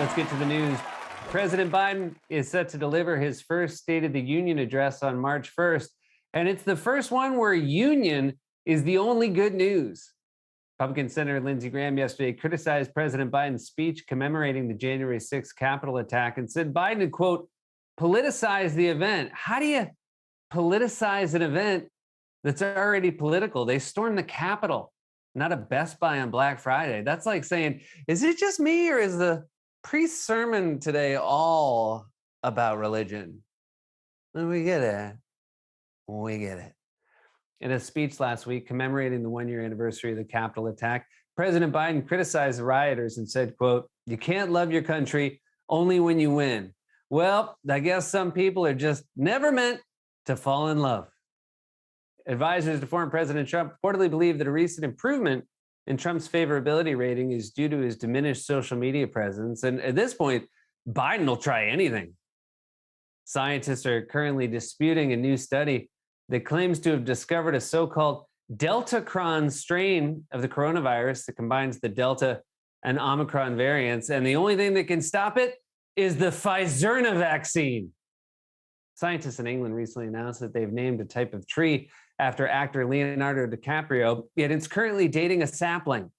Let's get to the news. President Biden is set to deliver his first State of the Union address on March 1st, and it's the first one where union is the only good news. Republican Senator Lindsey Graham yesterday criticized President Biden's speech commemorating the January 6th Capitol attack and said Biden had, quote, politicized the event. How do you politicize an event that's already political? They stormed the Capitol, not a Best Buy on Black Friday. That's like saying, is it just me or is the priest's sermon today all about religion? And we get it. We get it. In a speech last week commemorating the one-year anniversary of the Capitol attack, President Biden criticized the rioters and said, quote, you can't love your country only when you win. Well, I guess some people are just never meant to fall in love. Advisors to former President Trump reportedly believe that a recent improvement in Trump's favorability rating is due to his diminished social media presence. And at this point, Biden will try anything. Scientists are currently disputing a new study that claims to have discovered a so-called Deltacron strain of the coronavirus that combines the Delta and Omicron variants. And the only thing that can stop it is the Pfizerna vaccine. Scientists in England recently announced that they've named a type of tree after actor Leonardo DiCaprio, yet it's currently dating a sapling. A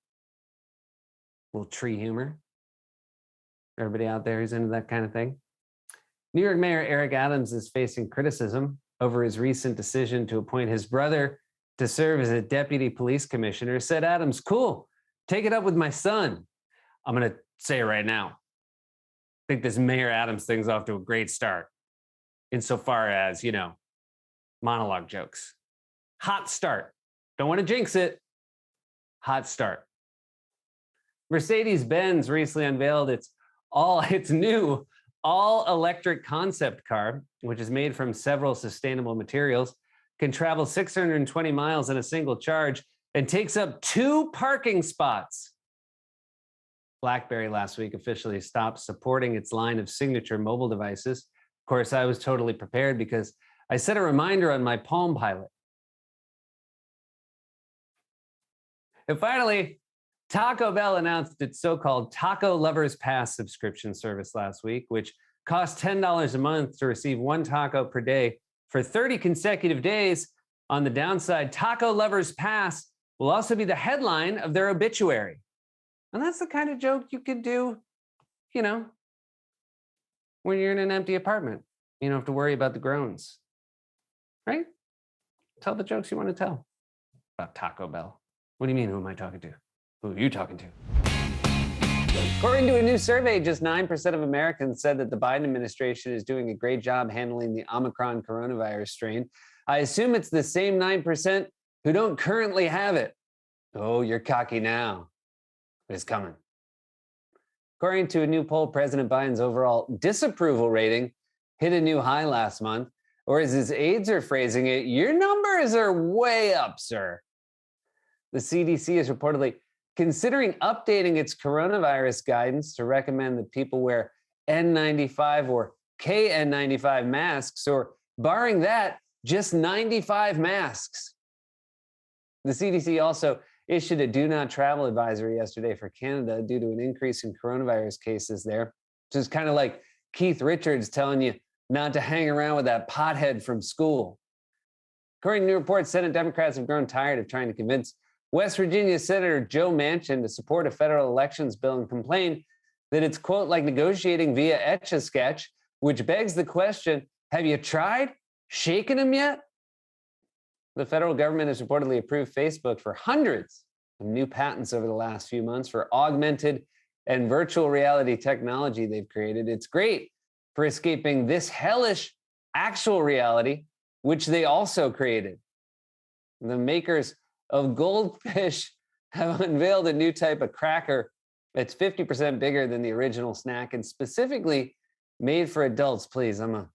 little tree humor. Everybody out there who's into that kind of thing. New York Mayor Eric Adams is facing criticism over his recent decision to appoint his brother to serve as a deputy police commissioner. Said Adams, cool, take it up with my son. I'm going to say it right now. I think this Mayor Adams thing's off to a great start insofar as, monologue jokes. Hot start. Don't want to jinx it. Hot start. Mercedes-Benz recently unveiled its new all-electric concept car, which is made from several sustainable materials, can travel 620 miles in a single charge and takes up 2 parking spots. BlackBerry last week officially stopped supporting its line of signature mobile devices. Of course, I was totally prepared because I set a reminder on my Palm Pilot. And finally, Taco Bell announced its so-called Taco Lovers Pass subscription service last week, which costs $10 a month to receive 1 taco per day for 30 consecutive days. On the downside, Taco Lovers Pass will also be the headline of their obituary. And that's the kind of joke you could do, when you're in an empty apartment. You don't have to worry about the groans, right? Tell the jokes you want to tell about Taco Bell. What do you mean, who am I talking to? Who are you talking to? According to a new survey, just 9% of Americans said that the Biden administration is doing a great job handling the Omicron coronavirus strain. I assume it's the same 9% who don't currently have it. Oh, you're cocky now. It's coming. According to a new poll, President Biden's overall disapproval rating hit a new high last month, or as his aides are phrasing it, your numbers are way up, sir. The CDC is reportedly considering updating its coronavirus guidance to recommend that people wear N95 or KN95 masks, or barring that, just 95 masks. The CDC also issued a do not travel advisory yesterday for Canada due to an increase in coronavirus cases there, which is kind of like Keith Richards telling you not to hang around with that pothead from school. According to new reports, Senate Democrats have grown tired of trying to convince West Virginia Senator Joe Manchin to support a federal elections bill and complain that it's, quote, like negotiating via Etch-a-Sketch, which begs the question, have you tried shaking them yet? The federal government has reportedly approved Facebook for hundreds of new patents over the last few months for augmented and virtual reality technology they've created. It's great for escaping this hellish actual reality, which they also created. The makers of Goldfish have unveiled a new type of cracker that's 50% bigger than the original snack and specifically made for adults. Please, I'm a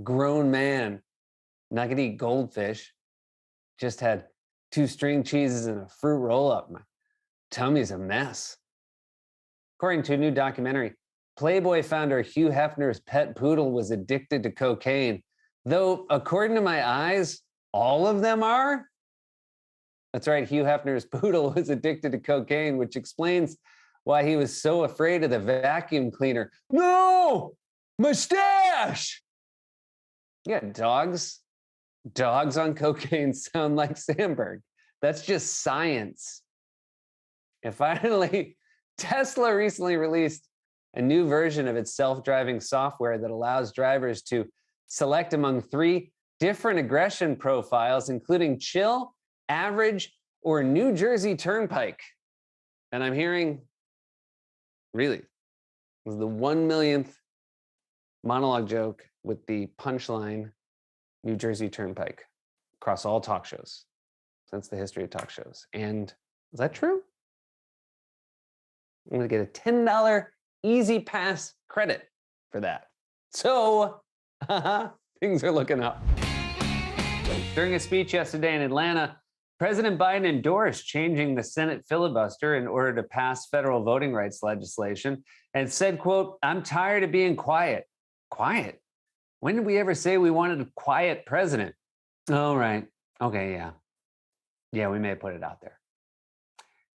grown man, not gonna eat goldfish. Just had 2 string cheeses and a fruit roll-up. My tummy's a mess. According to a new documentary, Playboy founder Hugh Hefner's pet poodle was addicted to cocaine, though according to my eyes, all of them are. That's right, Hugh Hefner's poodle was addicted to cocaine, which explains why he was so afraid of the vacuum cleaner. No, mustache. Yeah, dogs on cocaine sound like Sandberg. That's just science. And finally, Tesla recently released a new version of its self-driving software that allows drivers to select among 3 different aggression profiles, including chill, average, or New Jersey Turnpike. And I'm hearing, really, was the 1 millionth monologue joke with the punchline New Jersey Turnpike across all talk shows since the history of talk shows. And is that true? I'm going to get a $10 easy pass credit for that. So things are looking up. During a speech yesterday in Atlanta, President Biden endorsed changing the Senate filibuster in order to pass federal voting rights legislation and said, quote, "I'm tired of being quiet." Quiet? When did we ever say we wanted a quiet president? Oh, right. Okay, yeah. Yeah, we may have put it out there.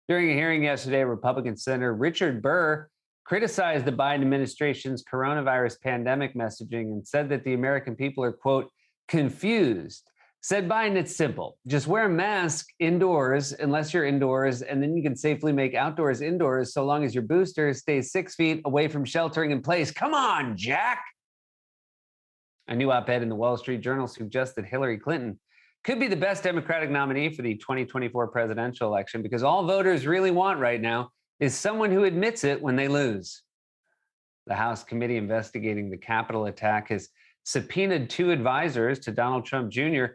During a hearing yesterday, Republican Senator Richard Burr criticized the Biden administration's coronavirus pandemic messaging and said that the American people are, quote, confused. Said Biden, it's simple. Just wear a mask indoors unless you're indoors, and then you can safely make outdoors indoors so long as your booster stays 6 feet away from sheltering in place. Come on, Jack. A new op-ed in the Wall Street Journal suggests that Hillary Clinton could be the best Democratic nominee for the 2024 presidential election because all voters really want right now is someone who admits it when they lose. The House committee investigating the Capitol attack has subpoenaed 2 advisors to Donald Trump Jr.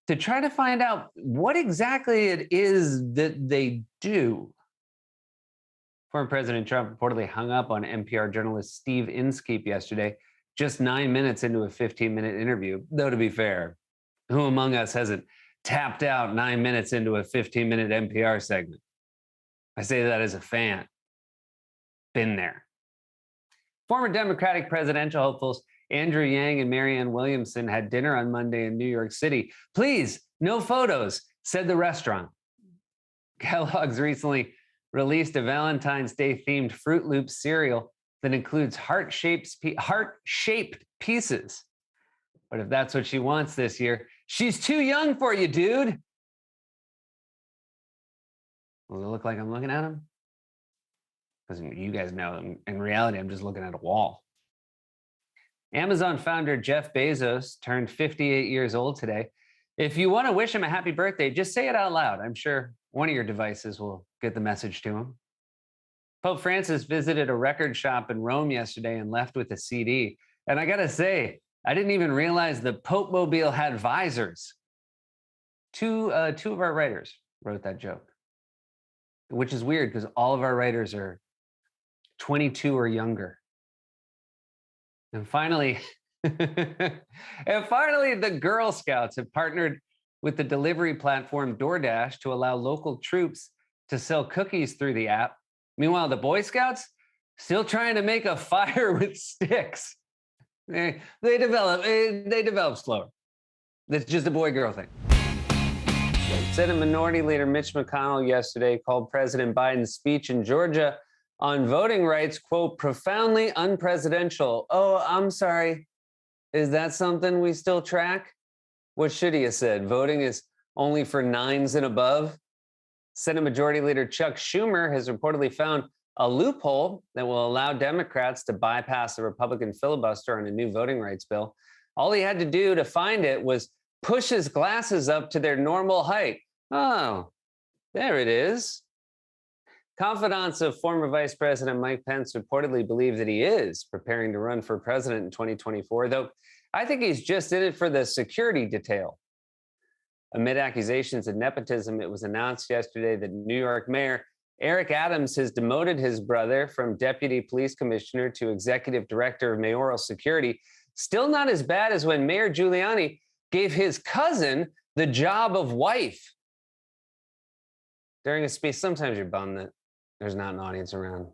to try to find out what exactly it is that they do. Former President Trump reportedly hung up on NPR journalist Steve Inskeep yesterday, just 9 minutes into a 15-minute interview. Though, to be fair, who among us hasn't tapped out 9 minutes into a 15-minute NPR segment? I say that as a fan. Been there. Former Democratic presidential hopefuls Andrew Yang and Marianne Williamson had dinner on Monday in New York City. Please, no photos, said the restaurant. Kellogg's recently released a Valentine's Day themed Fruit Loops cereal that includes heart-shaped pieces. But if that's what she wants this year, she's too young for you, dude. Does it look like I'm looking at him? Because you guys know, in reality, I'm just looking at a wall. Amazon founder Jeff Bezos turned 58 years old today. If you want to wish him a happy birthday, just say it out loud. I'm sure one of your devices will get the message to him. Pope Francis visited a record shop in Rome yesterday and left with a CD. And I got to say, I didn't even realize the Pope Mobile had visors. Two of our writers wrote that joke, which is weird because all of our writers are 22 or younger. And finally, the Girl Scouts have partnered with the delivery platform DoorDash to allow local troops to sell cookies through the app. Meanwhile, the Boy Scouts still trying to make a fire with sticks. They develop slower. It's just a boy-girl thing. Senate Minority Leader Mitch McConnell yesterday called President Biden's speech in Georgia on voting rights, quote, profoundly unpresidential. Oh, I'm sorry. Is that something we still track? What should he have said? Voting is only for 9s and above? Senate Majority Leader Chuck Schumer has reportedly found a loophole that will allow Democrats to bypass the Republican filibuster on a new voting rights bill. All he had to do to find it was push his glasses up to their normal height. Oh, there it is. Confidants of former Vice President Mike Pence reportedly believe that he is preparing to run for president in 2024, though I think he's just in it for the security detail. Amid accusations of nepotism, it was announced yesterday that New York Mayor Eric Adams has demoted his brother from deputy police commissioner to executive director of mayoral security. Still not as bad as when Mayor Giuliani gave his cousin the job of wife. During a speech, sometimes you're bummed that there's not an audience around.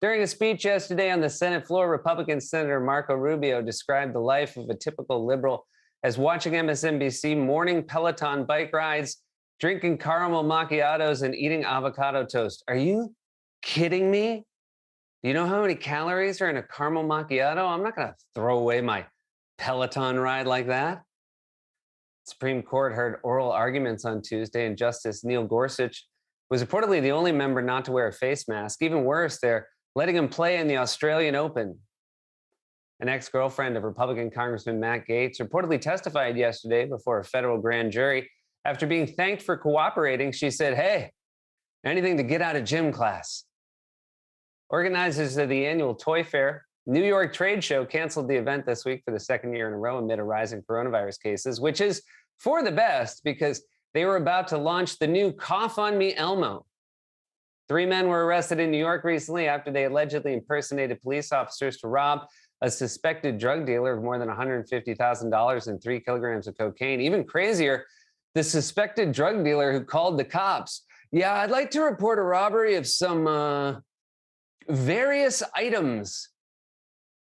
During a speech yesterday on the Senate floor, Republican Senator Marco Rubio described the life of a typical liberal as watching MSNBC morning Peloton bike rides, drinking caramel macchiatos, and eating avocado toast. Are you kidding me? Do you know how many calories are in a caramel macchiato? I'm not going to throw away my Peloton ride like that. Supreme Court heard oral arguments on Tuesday, and Justice Neil Gorsuch was reportedly the only member not to wear a face mask. Even worse, they're letting him play in the Australian Open. An ex-girlfriend of Republican Congressman Matt Gaetz reportedly testified yesterday before a federal grand jury. After being thanked for cooperating, she said, "Hey, anything to get out of gym class." Organizers of the annual Toy Fair New York Trade Show canceled the event this week for the second year in a row amid a rise in coronavirus cases, which is for the best because they were about to launch the new Cough on Me Elmo. 3 men were arrested in New York recently after they allegedly impersonated police officers to rob a suspected drug dealer of more than $150,000 and 3 kilograms of cocaine. Even crazier, the suspected drug dealer who called the cops. "Yeah, I'd like to report a robbery of some various items."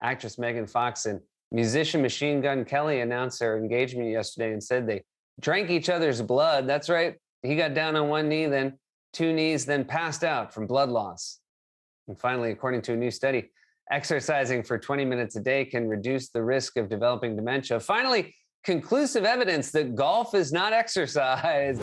Actress Megan Fox and musician Machine Gun Kelly announced their engagement yesterday and said they drank each other's blood. That's right. He got down on one knee, then 2 knees, then passed out from blood loss. And finally, according to a new study, exercising for 20 minutes a day can reduce the risk of developing dementia. Finally, conclusive evidence that golf is not exercise.